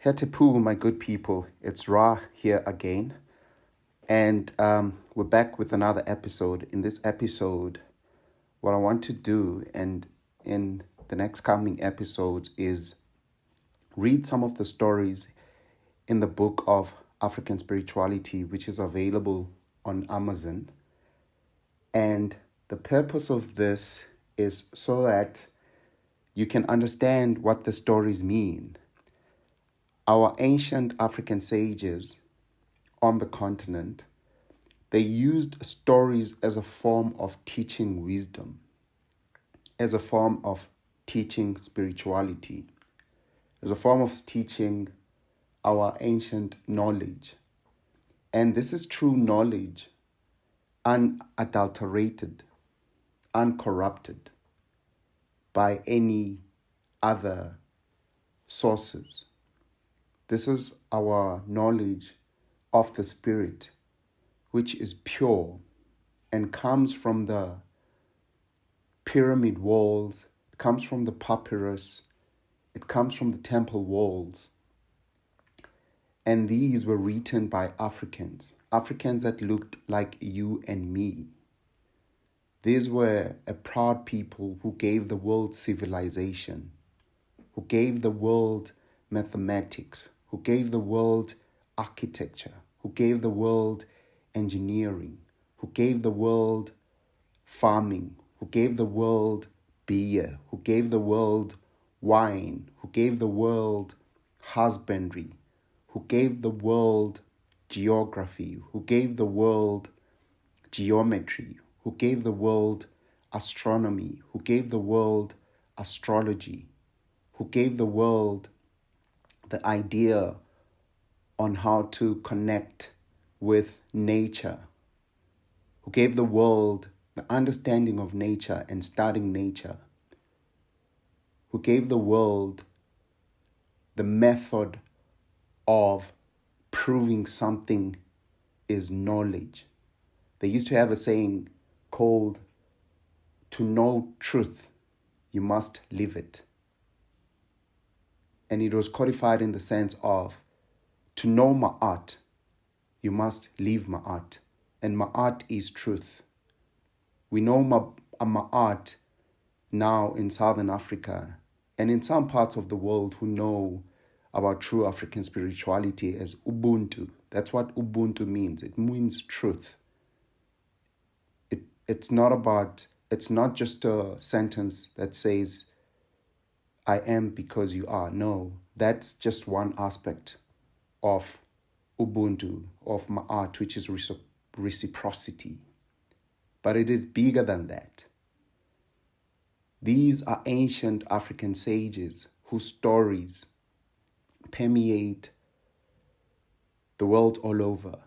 Hetepu, my good people, it's Ra here again, and we're back with another episode. In this episode, what I want to do, and in the next coming episodes, is read some of the stories in the book of African Spirituality, which is available on Amazon. And the purpose of this is so that you can understand what the stories mean. Our ancient African sages on the continent, they used stories as a form of teaching wisdom, as a form of teaching spirituality, as a form of teaching our ancient knowledge. And this is true knowledge, unadulterated, uncorrupted by any other sources. This is our knowledge of the Spirit, which is pure and comes from the pyramid walls, it comes from the papyrus, it comes from the temple walls. And these were written by Africans that looked like you and me. These were a proud people who gave the world civilization, who gave the world mathematics, who gave the world architecture, who gave the world engineering, who gave the world farming, who gave the world beer, who gave the world wine, who gave the world husbandry, who gave the world geography, who gave the world geometry, who gave the world astronomy, who gave the world astrology, who gave the world the idea on how to connect with nature, who gave the world the understanding of nature and studying nature, who gave the world the method of proving something is knowledge. They used to have a saying called, "To know truth, you must live it." And it was codified in the sense of, to know Ma'at, you must live Ma'at. And Ma'at is truth. We know Ma'at now in Southern Africa and in some parts of the world who know about true African spirituality as Ubuntu. That's what Ubuntu means. It means truth. It's not just a sentence that says, I am because you are. No, that's just one aspect of Ubuntu, of Ma'at, which is reciprocity. But it is bigger than that. These are ancient African sages whose stories permeate the world all over,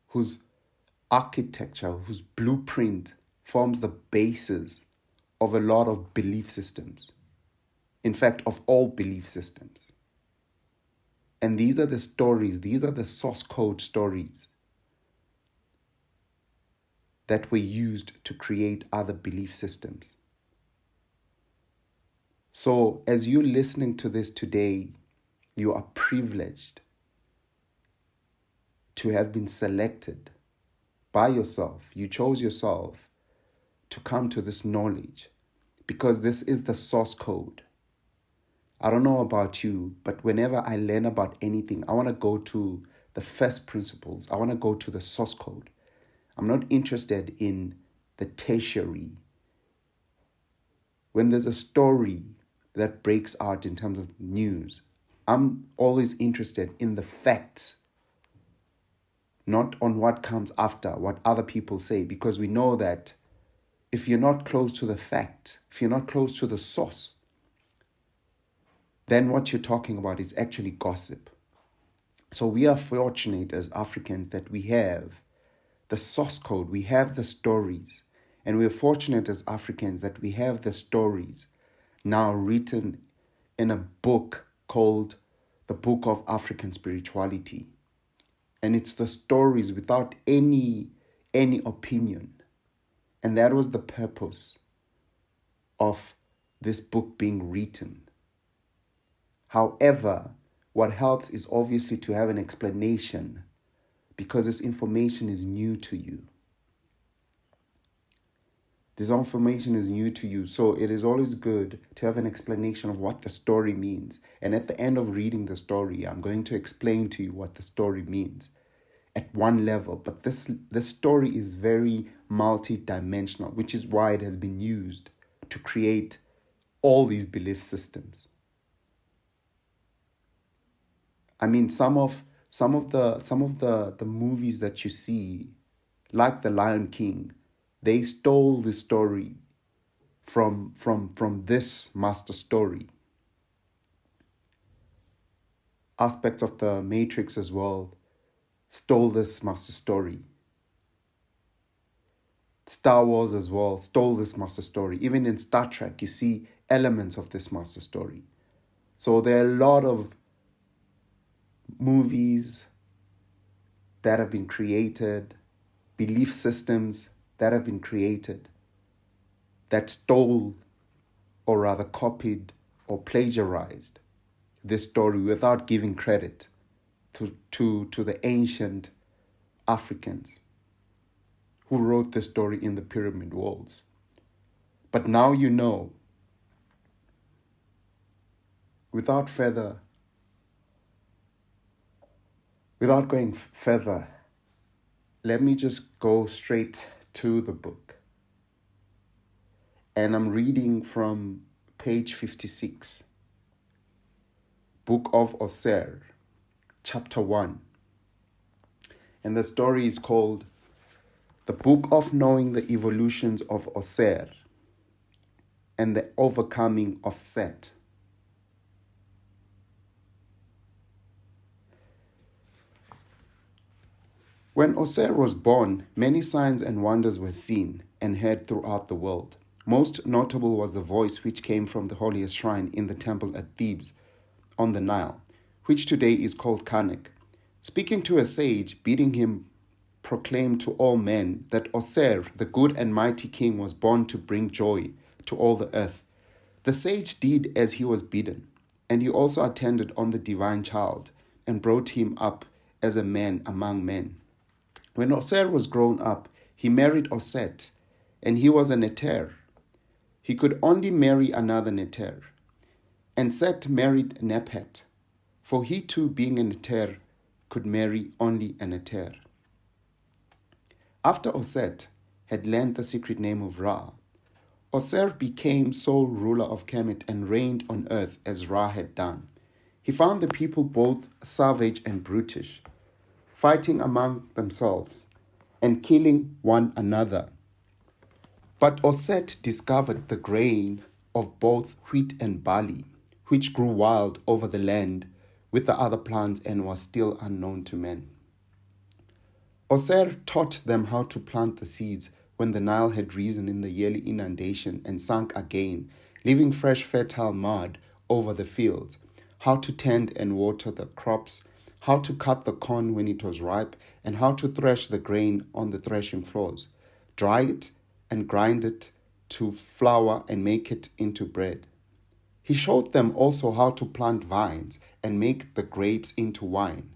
whose architecture, whose blueprint forms the basis of a lot of belief systems. In fact, of all belief systems. And these are the stories, these are the source code stories that were used to create other belief systems. So as you're listening to this today, you are privileged to have been selected by yourself. You chose yourself to come to this knowledge because this is the source code. I don't know about you, but whenever I learn about anything, I want to go to the first principles. I want to go to the source code. I'm not interested in the tertiary. When there's a story that breaks out in terms of news, I'm always interested in the facts, not on what comes after, what other people say, because we know that if you're not close to the fact, if you're not close to the source, then what you're talking about is actually gossip. So we are fortunate as Africans that we have the source code, we have the stories, and we're fortunate as Africans that we have the stories now written in a book called the Book of African Spirituality. And it's the stories without any opinion. And that was the purpose of this book being written. However, what helps is obviously to have an explanation, because this information is new to you. This information is new to you, so it is always good to have an explanation of what the story means. And at the end of reading the story, I'm going to explain to you what the story means at one level. But this story is very multi-dimensional, which is why it has been used to create all these belief systems. I mean, some of the movies that you see, like The Lion King, they stole the story from this master story. Aspects of the Matrix as well stole this master story. Star Wars as well stole this master story. Even in Star Trek, you see elements of this master story. So there are a lot of movies that have been created, belief systems that have been created, that stole, or rather copied or plagiarized this story without giving credit to the ancient Africans who wrote the story in the pyramid walls. But now you know, without going further, let me just go straight to the book. And I'm reading from page 56, Book of Oser, chapter 1. And the story is called The Book of Knowing the Evolutions of Oser and the Overcoming of Set. When Oser was born, many signs and wonders were seen and heard throughout the world. Most notable was the voice which came from the holiest shrine in the temple at Thebes on the Nile, which today is called Karnak, speaking to a sage, bidding him proclaim to all men that Oser, the good and mighty king, was born to bring joy to all the earth. The sage did as he was bidden, and he also attended on the divine child and brought him up as a man among men. When Oser was grown up, he married Oset, and he was an Neter. He could only marry another Neter. And Set married Nephet, for he too, being a Neter, could marry only a Neter. After Oset had learned the secret name of Ra, Oser became sole ruler of Kemet and reigned on earth as Ra had done. He found the people both savage and brutish, fighting among themselves and killing one another. But Oset discovered the grain of both wheat and barley, which grew wild over the land with the other plants and was still unknown to men. Oser taught them how to plant the seeds when the Nile had risen in the yearly inundation and sunk again, leaving fresh fertile mud over the fields, how to tend and water the crops, how to cut the corn when it was ripe, and how to thresh the grain on the threshing floors, dry it and grind it to flour and make it into bread. He showed them also how to plant vines and make the grapes into wine.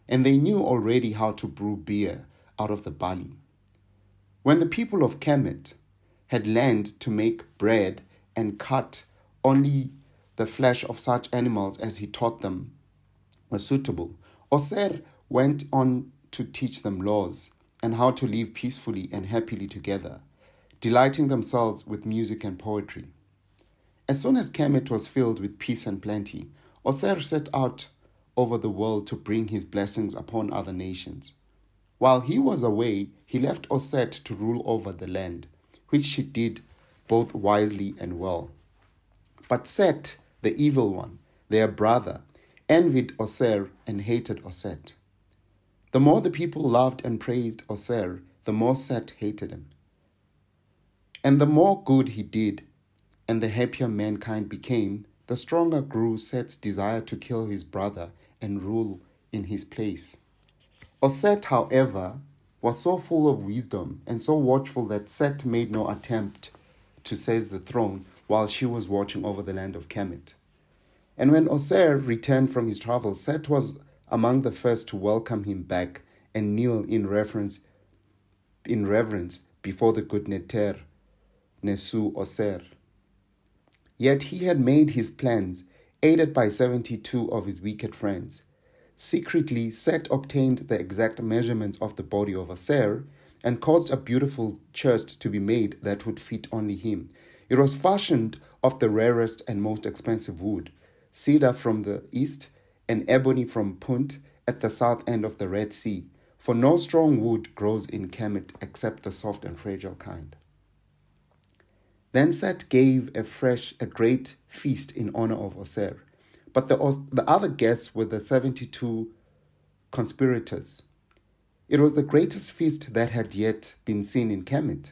And they knew already how to brew beer out of the barley. When the people of Kemet had learned to make bread and cut only the flesh of such animals as he taught them was suitable, Oser went on to teach them laws and how to live peacefully and happily together, delighting themselves with music and poetry. As soon as Kemet was filled with peace and plenty, Oser set out over the world to bring his blessings upon other nations. While he was away, he left Oset to rule over the land, which she did both wisely and well. But Set, the evil one, their brother, envied Oser and hated Oset. The more the people loved and praised Oser, the more Set hated him. And the more good he did, and the happier mankind became, the stronger grew Set's desire to kill his brother and rule in his place. Set, however, was so full of wisdom and so watchful that Set made no attempt to seize the throne while she was watching over the land of Kemet. And when Oser returned from his travels, Set was among the first to welcome him back and kneel in reverence before the good Neter, Nesu Oser. Yet he had made his plans, aided by 72 of his wicked friends. Secretly, Set obtained the exact measurements of the body of Oser and caused a beautiful chest to be made that would fit only him. It was fashioned of the rarest and most expensive wood, cedar from the east and ebony from Punt at the south end of the Red Sea, for no strong wood grows in Kemet except the soft and fragile kind. Then Set gave a great feast in honor of Oser, but the other guests were the 72 conspirators. It was the greatest feast that had yet been seen in Kemet.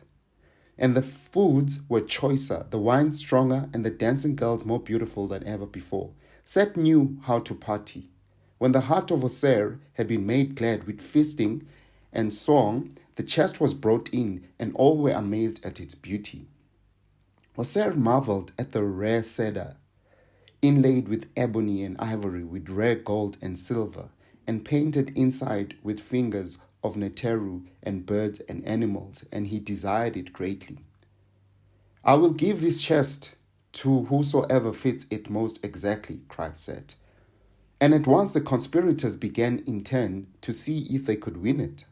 And the foods were choicer, the wine stronger, and the dancing girls more beautiful than ever before. Set knew how to party. When the heart of Oser had been made glad with feasting and song, the chest was brought in, and all were amazed at its beauty. Oser marveled at the rare cedar, inlaid with ebony and ivory, with rare gold and silver, and painted inside with fingers of Neteru and birds and animals, and he desired it greatly. I will give this chest to whosoever fits it most exactly, cried Set. And at once the conspirators began in turn to see if they could win it.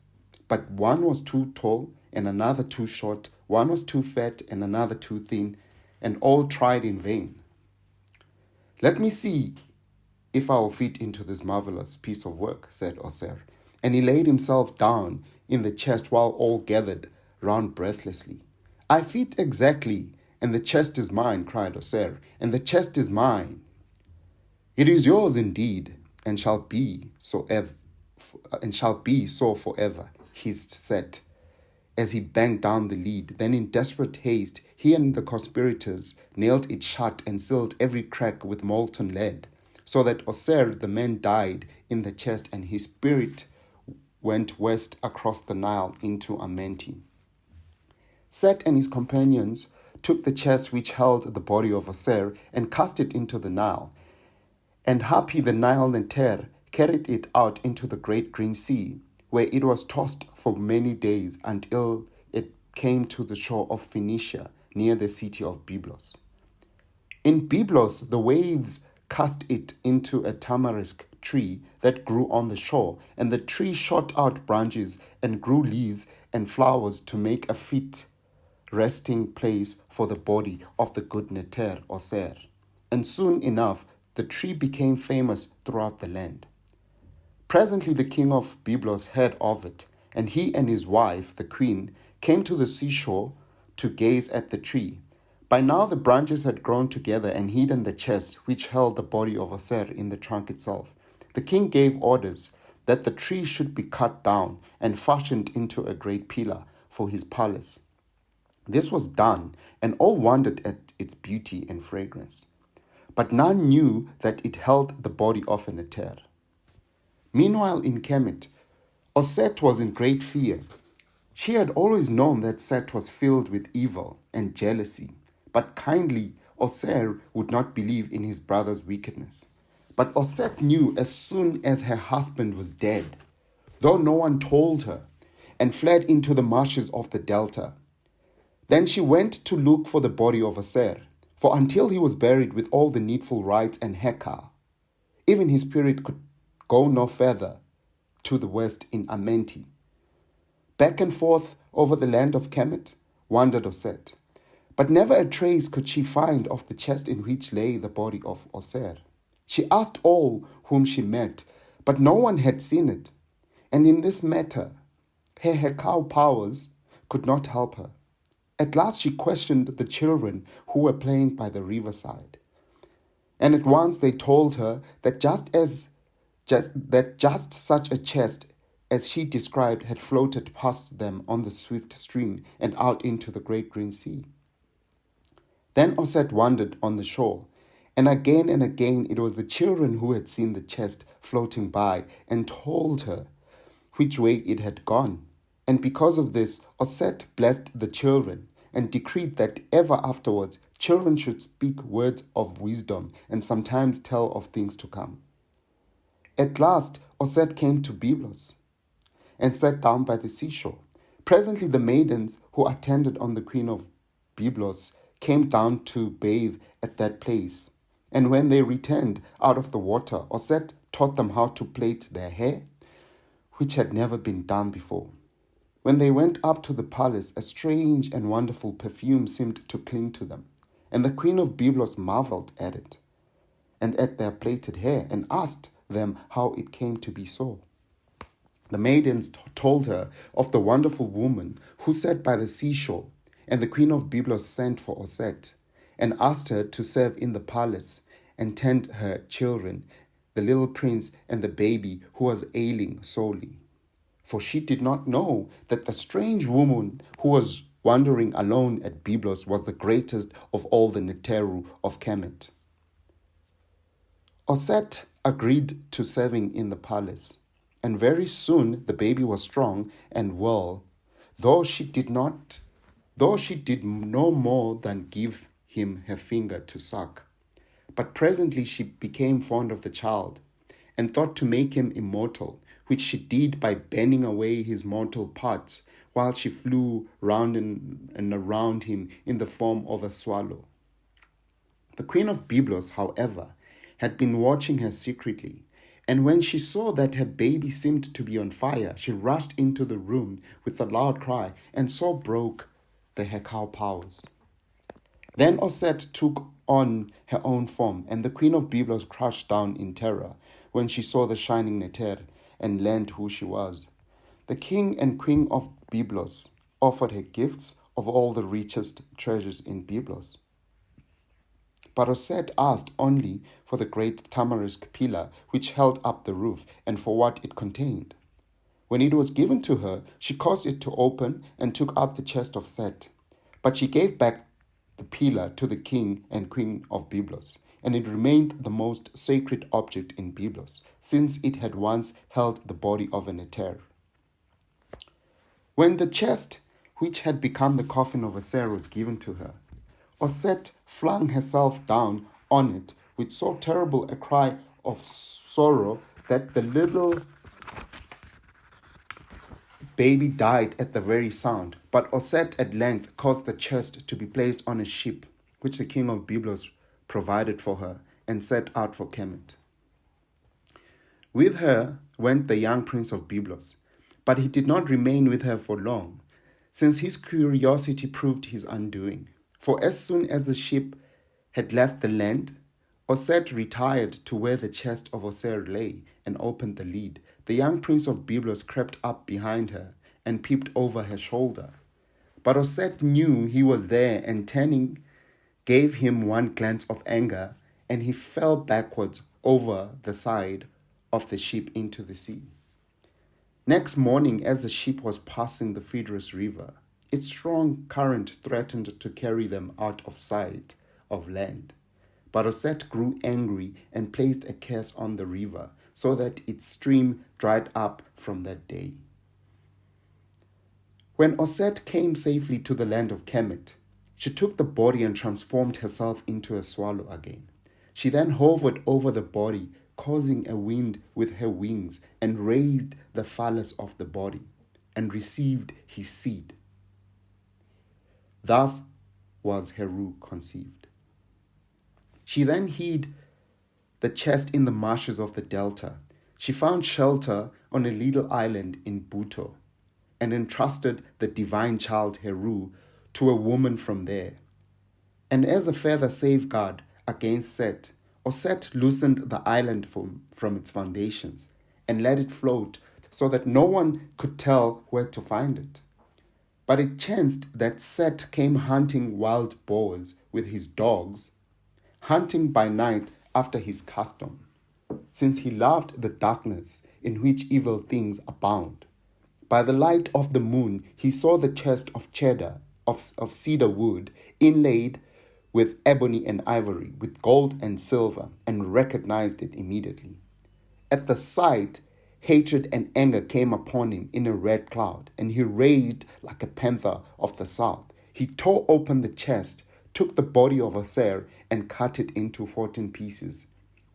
But one was too tall and another too short, one was too fat and another too thin, and all tried in vain. Let me see if I will fit into this marvelous piece of work, said Oser. And he laid himself down in the chest while all gathered round breathlessly. I fit exactly, and the chest is mine, cried Oser, and the chest is mine. It is yours indeed, and shall be so forever, hissed Set, as he banged down the lid. Then in desperate haste, he and the conspirators nailed it shut and sealed every crack with molten lead, so that Oser the man died in the chest, and his spirit went west across the Nile into Amenti. Set and his companions took the chest which held the body of Oser and cast it into the Nile. And Hapi the Nile Neter carried it out into the great green sea, where it was tossed for many days until it came to the shore of Phoenicia, near the city of Byblos. In Byblos, the waves cast it into a tamarisk tree that grew on the shore, and the tree shot out branches and grew leaves and flowers to make a fit resting place for the body of the good Neter Oser. And soon enough, the tree became famous throughout the land. Presently the king of Byblos heard of it, and he and his wife, the queen, came to the seashore to gaze at the tree. By now the branches had grown together and hidden the chest which held the body of Oser in the trunk itself. The king gave orders that the tree should be cut down and fashioned into a great pillar for his palace. This was done, and all wondered at its beauty and fragrance. But none knew that it held the body of an Neter. Meanwhile in Kemet, Oset was in great fear. She had always known that Set was filled with evil and jealousy, but kindly Oser would not believe in his brother's wickedness. But Oset knew as soon as her husband was dead, though no one told her, and fled into the marshes of the delta. Then she went to look for the body of Oser, for until he was buried with all the needful rites and heka, even his spirit could go no further to the west in Amenti. Back and forth over the land of Kemet wandered Oset, but never a trace could she find of the chest in which lay the body of Oser. She asked all whom she met, but no one had seen it, and in this matter her Hekau powers could not help her. At last she questioned the children who were playing by the riverside, and at once they told her that just such a chest as she described had floated past them on the swift stream and out into the great green sea. Then Oset wandered on the shore, And again, it was the children who had seen the chest floating by and told her which way it had gone. And because of this, Osset blessed the children and decreed that ever afterwards children should speak words of wisdom and sometimes tell of things to come. At last, Osset came to Byblos and sat down by the seashore. Presently, the maidens who attended on the queen of Byblos came down to bathe at that place. And when they returned out of the water, Osset taught them how to plait their hair, which had never been done before. When they went up to the palace, a strange and wonderful perfume seemed to cling to them. And the queen of Byblos marveled at it and at their plaited hair and asked them how it came to be so. The maidens told her of the wonderful woman who sat by the seashore, and the queen of Byblos sent for Osset and asked her to serve in the palace and tend her children, the little prince and the baby who was ailing sorely. For she did not know that the strange woman who was wandering alone at Byblos was the greatest of all the Hetepu of Kemet. Osset agreed to serving in the palace, and very soon the baby was strong and well, though she did no more than give him her finger to suck. But presently she became fond of the child, and thought to make him immortal, which she did by bending away his mortal parts, while she flew round and around him in the form of a swallow. The queen of Byblos, however, had been watching her secretly, and when she saw that her baby seemed to be on fire, she rushed into the room with a loud cry, and so broke the Hetepu powers. Then Osset took on her own form, and the queen of Byblos crouched down in terror when she saw the shining Neter and learned who she was. The king and queen of Byblos offered her gifts of all the richest treasures in Byblos. But Osset asked only for the great tamarisk pillar which held up the roof and for what it contained. When it was given to her, she caused it to open and took out the chest of Set. But she gave back the pillar to the king and queen of Byblos, and it remained the most sacred object in Byblos, since it had once held the body of an Neter. When the chest, which had become the coffin of Osset, was given to her, Osset flung herself down on it with so terrible a cry of sorrow that the little baby died at the very sound. But Osset at length caused the chest to be placed on a ship, which the king of Byblos provided for her, and set out for Kemet. With her went the young prince of Byblos, but he did not remain with her for long, since his curiosity proved his undoing. For as soon as the ship had left the land, Osset retired to where the chest of Osset lay and opened the lid. The young prince of Byblos crept up behind her and peeped over her shoulder. But Osset knew he was there, and turning, gave him one glance of anger, and he fell backwards over the side of the ship into the sea. Next morning, as the ship was passing the Phaedrus River, its strong current threatened to carry them out of sight of land. But Osset grew angry and placed a curse on the river, so that its stream dried up from that day. When Osset came safely to the land of Kemet, she took the body and transformed herself into a swallow again. She then hovered over the body, causing a wind with her wings, and raised the phallus of the body, and received his seed. Thus was Heru conceived. She then hid the chest in the marshes of the delta. She found shelter on a little island in Buto, and entrusted the divine child Heru to a woman from there. And as a further safeguard against Set, Osset loosened the island from its foundations and let it float so that no one could tell where to find it. But it chanced that Set came hunting wild boars with his dogs, hunting by night after his custom, since he loved the darkness in which evil things abound. By the light of the moon he saw the chest of cedar wood inlaid with ebony and ivory, with gold and silver, and recognized it immediately. At the sight, hatred and anger came upon him in a red cloud, and he raged like a panther of the south. He tore open the chest, took the body of Osir, and cut it into 14 pieces,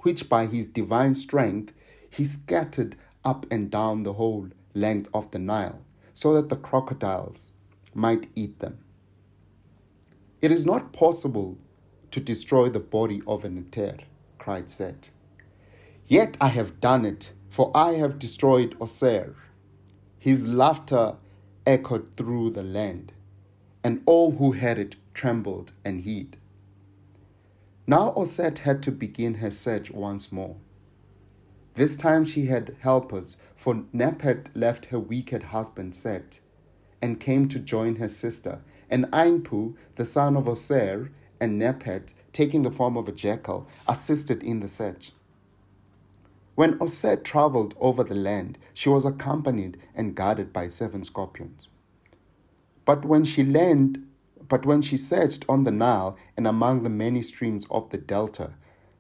which by his divine strength he scattered up and down the whole length of the Nile, so that the crocodiles might eat them. It is not possible to destroy the body of an Eter, cried Set. Yet I have done it, for I have destroyed Osir. His laughter echoed through the land, and all who heard it trembled and hid. Now Osset had to begin her search once more. This time she had helpers, for Nepet left her wicked husband Set and came to join her sister, and Ainpu, the son of Osir, and Nepet, taking the form of a jackal, assisted in the search. When Osset traveled over the land, she was accompanied and guarded by 7 scorpions. But when she searched on the Nile and among the many streams of the delta,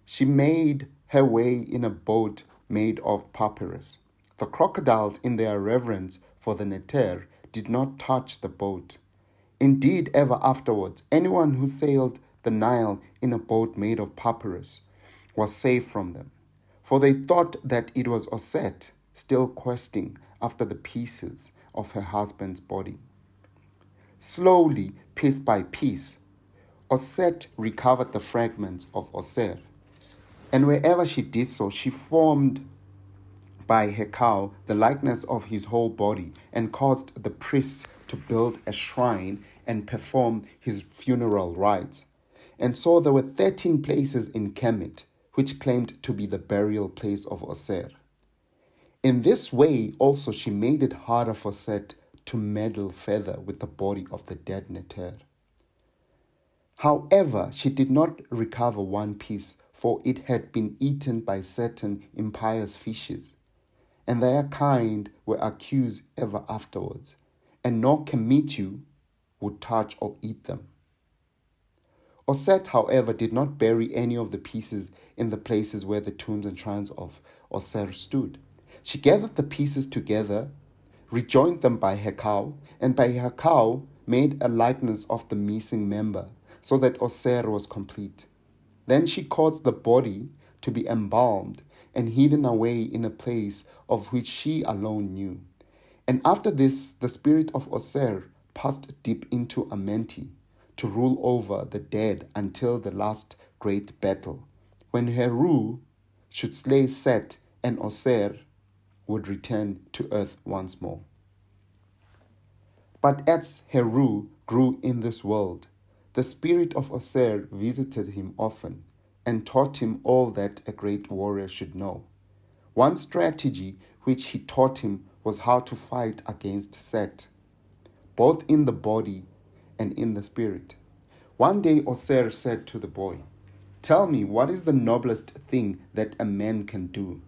she made her way in a boat made of papyrus. The crocodiles, in their reverence for the Neter, did not touch the boat. Indeed, ever afterwards, anyone who sailed the Nile in a boat made of papyrus was safe from them, for they thought that it was Osset still questing after the pieces of her husband's body. Slowly, piece by piece, Osset recovered the fragments of Osir, and wherever she did so, she formed by her cow the likeness of his whole body, and caused the priests to build a shrine and perform his funeral rites. And so there were 13 places in Kemet, which claimed to be the burial place of Osir. In this way also she made it harder for Set to meddle further with the body of the dead Neter. However, she did not recover one piece, for it had been eaten by certain impious fishes, and their kind were accused ever afterwards, and no Kemetu would touch or eat them. Osset, however, did not bury any of the pieces in the places where the tombs and shrines of Osir stood. She gathered the pieces together, rejoined them by her cow, and by her cow made a likeness of the missing member, so that Osir was complete. Then she caused the body to be embalmed and hidden away in a place of which she alone knew. And after this, the spirit of Osir passed deep into Amenti to rule over the dead until the last great battle, when Heru should slay Set and Osir would return to earth once more. But as Heru grew in this world, the spirit of Osir visited him often and taught him all that a great warrior should know. One strategy which he taught him was how to fight against Set, both in the body and in the spirit. One day Osir said to the boy, "Tell me, what is the noblest thing that a man can do?"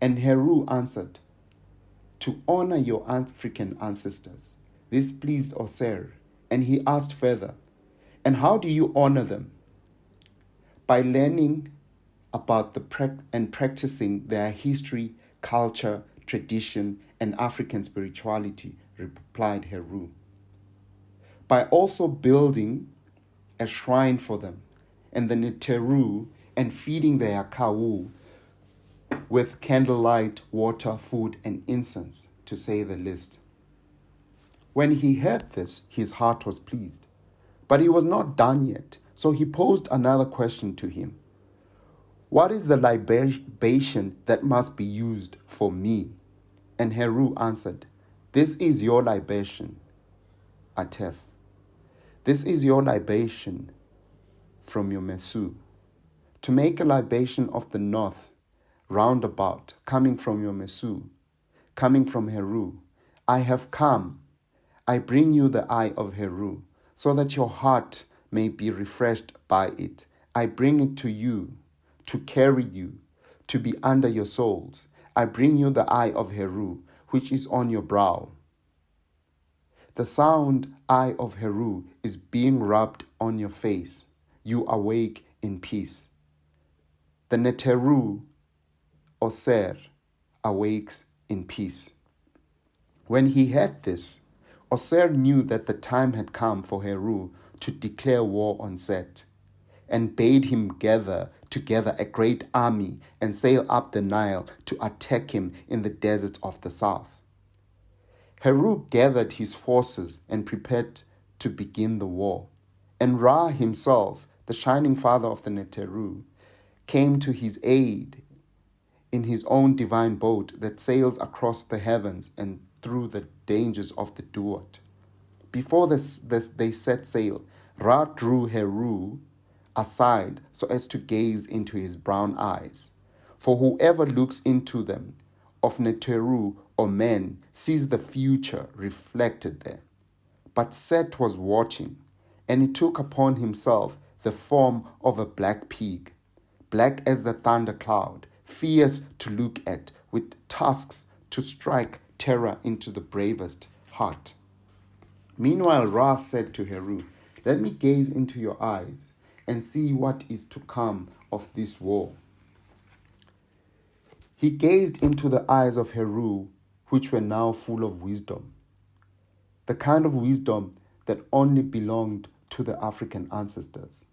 And Heru answered, "To honor your African ancestors." This pleased Osir, and he asked further, "And how do you honor them?" "By learning about and practicing their history, culture, tradition, and African spirituality," replied Heru. "By also building a shrine for them, and the Neteru, and feeding their Kau with candlelight, water, food, and incense, to say the least." When he heard this, his heart was pleased. But he was not done yet, so he posed another question to him. "What is the libation that must be used for me?" And Heru answered, "This is your libation, Atef. This is your libation from your Mesu. To make a libation of the north, round about, coming from your Mesu, coming from Heru, I have come. I bring you the eye of Heru, so that your heart may be refreshed by it. I bring it to you, to carry you, to be under your soles. I bring you the eye of Heru, which is on your brow. The sound eye of Heru is being rubbed on your face. you awake in peace. The Neteru, Oser, awakes in peace. When he heard this, Oser knew that the time had come for Heru to declare war on Set, and bade him gather together a great army and sail up the Nile to attack him in the deserts of the south. Heru gathered his forces and prepared to begin the war, and Ra himself, the shining father of the Neteru, came to his aid in his own divine boat that sails across the heavens and through the dangers of the Duat. Before they set sail, Ra drew Heru aside so as to gaze into his brown eyes. For whoever looks into them, of Neteru or men, sees the future reflected there. But Set was watching, and he took upon himself the form of a black pig, black as the thundercloud, fierce to look at, with tusks to strike terror into the bravest heart. Meanwhile, Ra said to Heru, "Let me gaze into your eyes and see what is to come of this war." He gazed into the eyes of Heru, which were now full of wisdom, the kind of wisdom that only belonged to the African ancestors.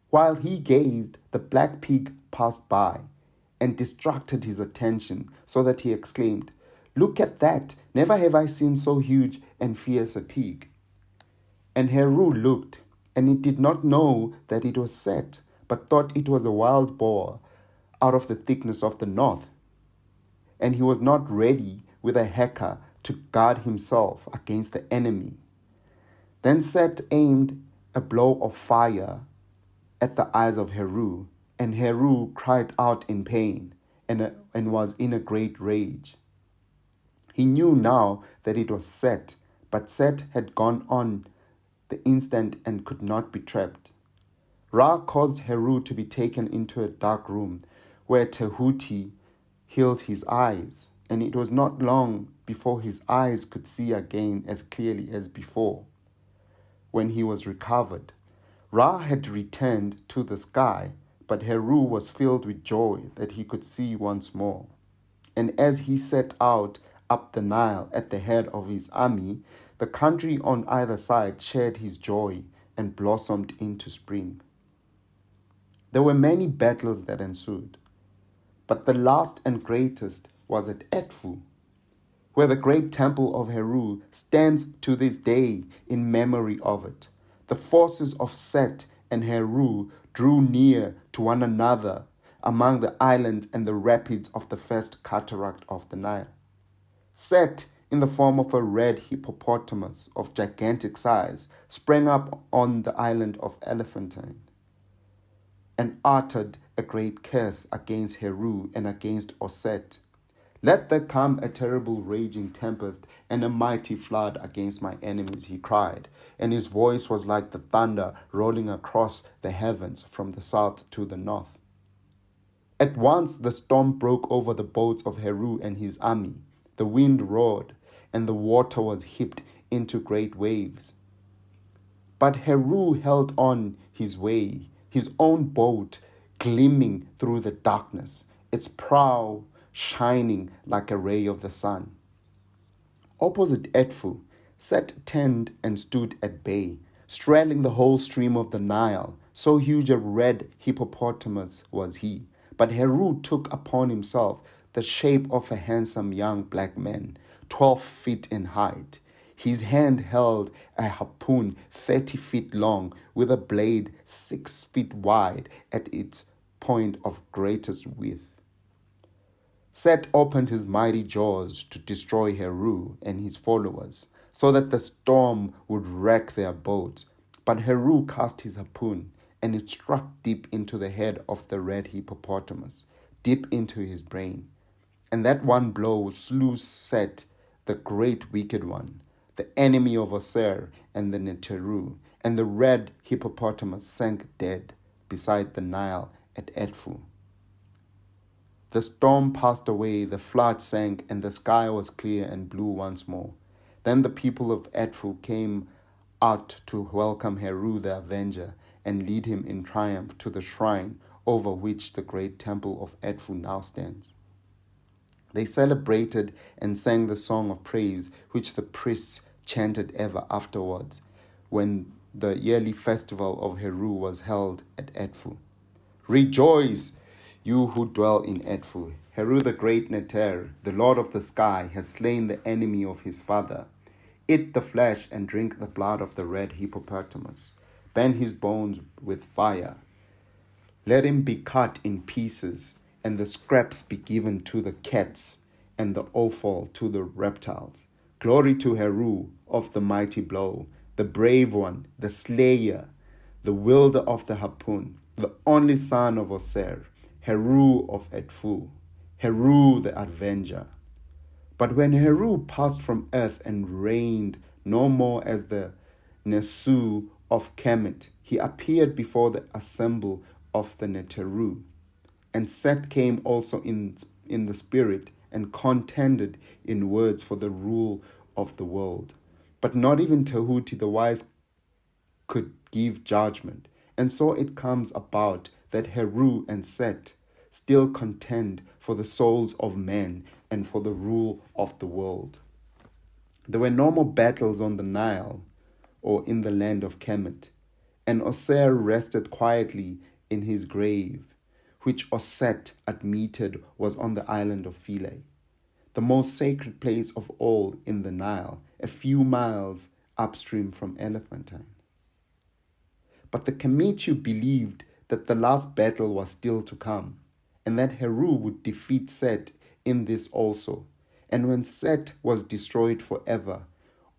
While he gazed, the black pig passed by and distracted his attention so that he exclaimed, "Look at that! Never have I seen so huge and fierce a pig." And Heru looked, and he did not know that it was Set, but thought it was a wild boar out of the thickness of the north. And he was not ready with a heka to guard himself against the enemy. Then Set aimed a blow of fire at the eyes of Heru, and Heru cried out in pain and was in a great rage. He knew now that it was Set, but Set had gone on the instant and could not be trapped. Ra caused Heru to be taken into a dark room where Tehuti healed his eyes, and it was not long before his eyes could see again as clearly as before. When he was recovered, Ra had returned to the sky, but Heru was filled with joy that he could see once more. And as he set out up the Nile at the head of his army, the country on either side shared his joy and blossomed into spring. There were many battles that ensued, but the last and greatest was at Hetepu, where the great temple of Heru stands to this day in memory of it. The forces of Set and Heru drew near to one another among the islands and the rapids of the first cataract of the Nile. Set, in the form of a red hippopotamus of gigantic size, sprang up on the island of Elephantine and uttered a great curse against Heru and against Oset. "Let there come a terrible raging tempest and a mighty flood against my enemies," he cried, and his voice was like the thunder rolling across the heavens from the south to the north. At once the storm broke over the boats of Heru and his army. The wind roared, and the water was heaped into great waves. But Heru held on his way, his own boat gleaming through the darkness, its prow shining like a ray of the sun. Opposite Hetepu, Set turned and stood at bay, straddling the whole stream of the Nile. So huge a red hippopotamus was he. But Heru took upon himself the shape of a handsome young black man, 12 feet in height. His hand held a harpoon 30 feet long with a blade 6 feet wide at its point of greatest width. Set opened his mighty jaws to destroy Heru and his followers, so that the storm would wreck their boats. But Heru cast his harpoon, and it struck deep into the head of the red hippopotamus, deep into his brain. And that one blow slew Set, the great wicked one, the enemy of Oser and the Neteru, and the red hippopotamus sank dead beside the Nile at Hetepu. The storm passed away, the flood sank, and the sky was clear and blue once more. Then the people of Hetepu came out to welcome Heru the Avenger, and lead him in triumph to the shrine over which the great temple of Edfu now stands. They celebrated and sang the song of praise, which the priests chanted ever afterwards, when the yearly festival of Heru was held at Edfu. Rejoice, you who dwell in Edfu. Heru the great Neter, the Lord of the sky, has slain the enemy of his father. Eat the flesh and drink the blood of the red hippopotamus. Burn his bones with fire. Let him be cut in pieces, and the scraps be given to the cats, and the offal to the reptiles. Glory to Heru of the mighty blow, the brave one, the slayer, the wielder of the harpoon, the only son of Oser, Heru of Edfu, Heru the avenger. But when Heru passed from earth and reigned no more as the Nesu of Kemet, he appeared before the assembly of the Neteru. And Set came also in the spirit and contended in words for the rule of the world. But not even Tehuti the wise could give judgment. And so it comes about that Heru and Set still contend for the souls of men and for the rule of the world. There were no more battles on the Nile or in the land of Kemet, and Oser rested quietly in his grave, which Oset admitted was on the island of Philae, the most sacred place of all in the Nile, a few miles upstream from Elephantine. But the Kemetu believed that the last battle was still to come, and that Heru would defeat Set in this also. And when Set was destroyed forever,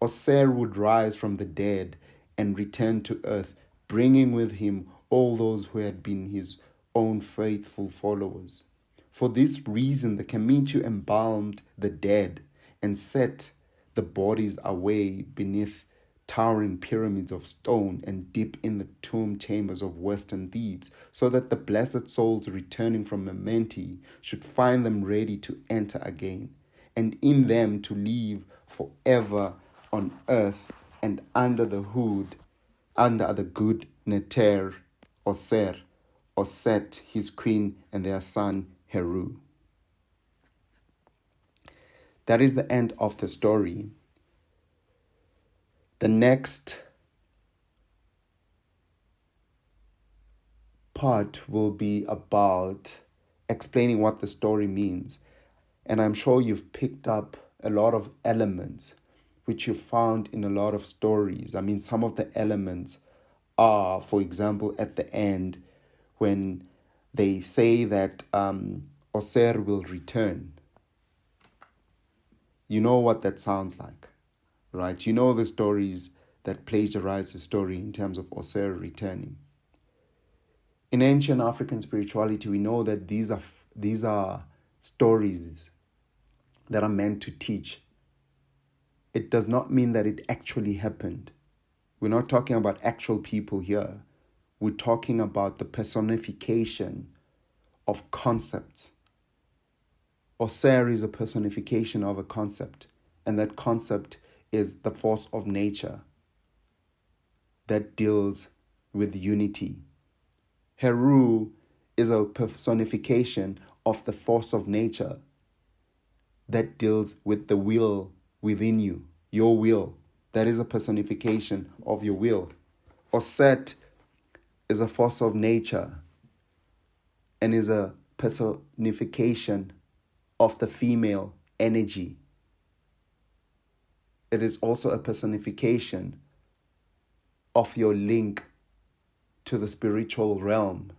Oser would rise from the dead and return to earth, bringing with him all those who had been his own faithful followers. For this reason, the Kemetu embalmed the dead and set the bodies away beneath towering pyramids of stone and deep in the tomb chambers of western Thebes, so that the blessed souls returning from Mementi should find them ready to enter again, and in them to live forever on earth and under the good Neter, Oser, Oset, his queen, and their son Heru. That is the end of the story. The next part will be about explaining what the story means. And I'm sure you've picked up a lot of elements which you found in a lot of stories. I mean, some of the elements are, for example, at the end when they say that Oser will return. You know what that sounds like, right? You know the stories that plagiarize the story in terms of Oser returning. In ancient African spirituality, we know that these are stories that are meant to teach. It does not mean that it actually happened. We're not talking about actual people here. We're talking about the personification of concepts. Oser is a personification of a concept, and that concept is the force of nature that deals with unity. Heru is a personification of the force of nature that deals with the will within you, your will. That is a personification of your will. Oset is a force of nature and is a personification of the female energy. It is also a personification of your link to the spiritual realm.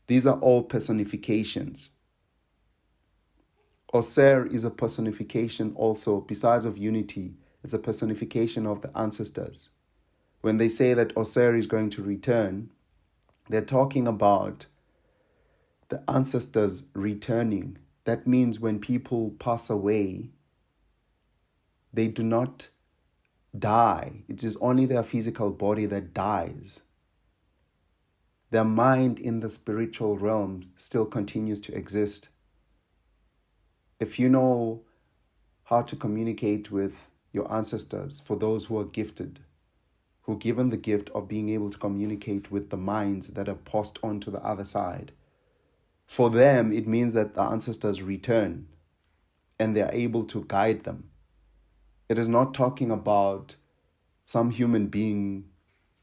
These are all personifications. Oser is a personification also, besides of unity, it's a personification of the ancestors. When they say that Oser is going to return, they're talking about the ancestors returning. That means when people pass away, they do not die. It is only their physical body that dies. Their mind in the spiritual realm still continues to exist. If you know how to communicate with your ancestors, for those who are gifted, who are given the gift of being able to communicate with the minds that have passed on to the other side. For them, it means that the ancestors return and they are able to guide them. It is not talking about some human being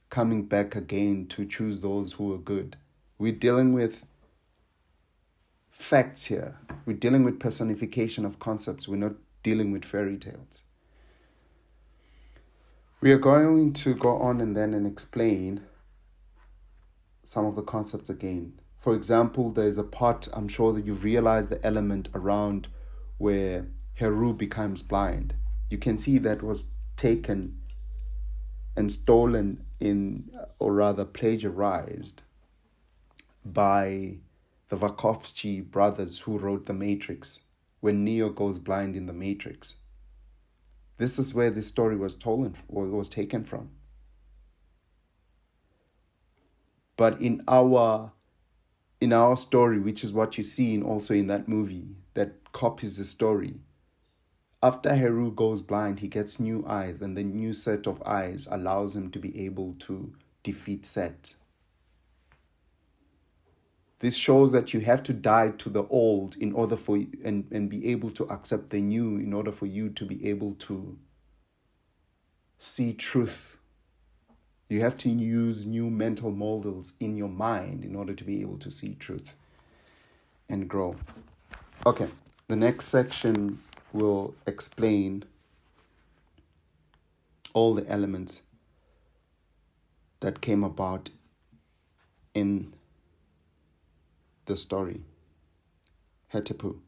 coming back again to choose those who are good. We're dealing with facts here. We're dealing with personification of concepts. We're not dealing with fairy tales. We are going to go on and explain some of the concepts again. For example, there's a part, I'm sure that you've realized the element around where Heru becomes blind. You can see that was taken and stolen or rather plagiarized by the Wachowski brothers who wrote The Matrix, when Neo goes blind in The Matrix. This is where this story was taken from. But in our story, which is what you see also in that movie that copies the story, after Heru goes blind, he gets new eyes, and the new set of eyes allows him to be able to defeat Set. This shows that you have to die to the old in order for and be able to accept the new in order for you to be able to see truth. You have to use new mental models in your mind in order to be able to see truth and grow. Okay, the next section will explain all the elements that came about in the story. Hetepu.